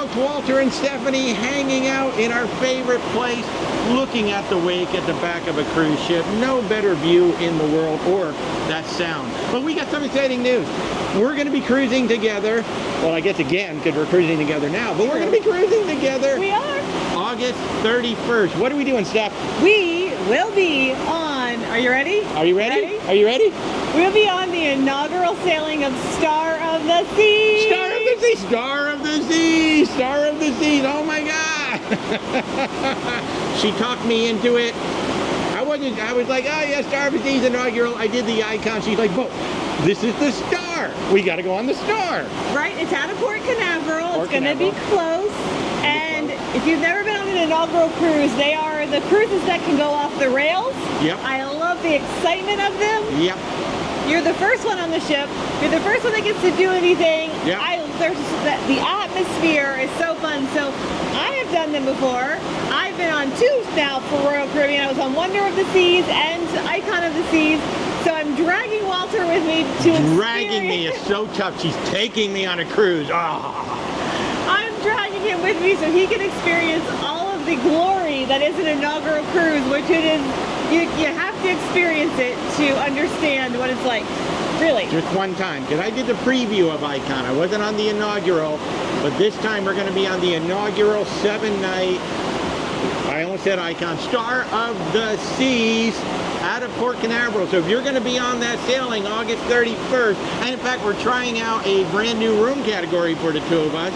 both Walter and Stefanie hanging out in our favorite place, looking at the wake at the back of a cruise ship. No better view in the world, or that sound. But we got some exciting news. We're going to be cruising together. Well, I guess again, because we're cruising together now, but we're going to be cruising together. We are. August 31st. What are we doing, Steph? We will be on, are you ready? Are you ready? Are you ready? We'll be on the inaugural sailing of Star of the Seas. Star of the Seas! Star of the Seas! Star of the Seas! Oh my God! She talked me into it. I was like, oh yeah, Star of the Seas inaugural. I did the icon. She's like, whoa, this is the Star. We got to go on the Star. Right, it's out of Port Canaveral. It's going to be close. And if you've never been on an inaugural cruise, they are the cruises that can go off the rails. Yep. I love the excitement of them. Yep. You're the first one on the ship. You're the first one that gets to do anything. Yep. The atmosphere is so fun. So I have done them before. I've been on two now for Royal Caribbean. I was on Wonder of the Seas and Icon of the Seas. So I'm dragging Walter with me to Dragging me is so tough. She's taking me on a cruise. I'm dragging him with me so he can experience all of the glory that is an inaugural cruise, which it is. You have to experience it to understand what it's like. Really. Just one time, because I did the preview of Icon. I wasn't on the inaugural, but this time we're going to be on the inaugural 7-night, I almost said Icon, Star of the Seas out of Port Canaveral. So if you're going to be on that sailing August 31st, and in fact we're trying out a brand new room category for the two of us.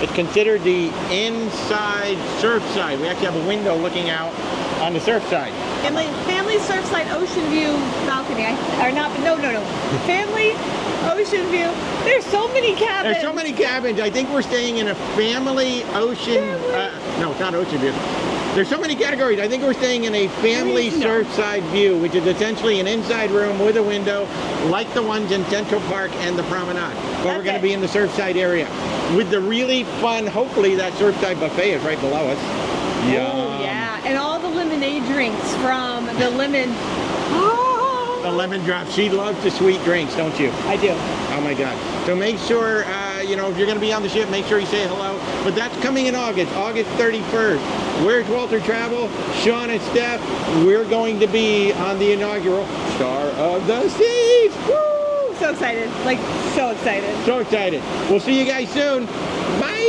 It's considered the inside Surfside. We actually have a window looking out on the Surfside. Family Surfside Ocean View balcony. Family Ocean View. There's so many cabins. There's so many cabins. I think we're staying in a family ocean. No, it's not Ocean View. There's so many categories. I think we're staying in a family Surfside view, which is essentially an inside room with a window, like the ones in Central Park and the Promenade. But we're going to be in the Surfside area with the really fun. Hopefully, that Surfside buffet is right below us. Oh yeah, and all the lemonade drinks from the lemon. The lemon drop. She loves the sweet drinks, don't you? I do. Oh my God. So make sure, you know, if you're going to be on the ship, make sure you say hello. But that's coming in August 31st. Where's Walter Travel? Sean and Steph. We're going to be on the inaugural Star of the Seas. Woo! So excited. Like, so excited. So excited. We'll see you guys soon. Bye.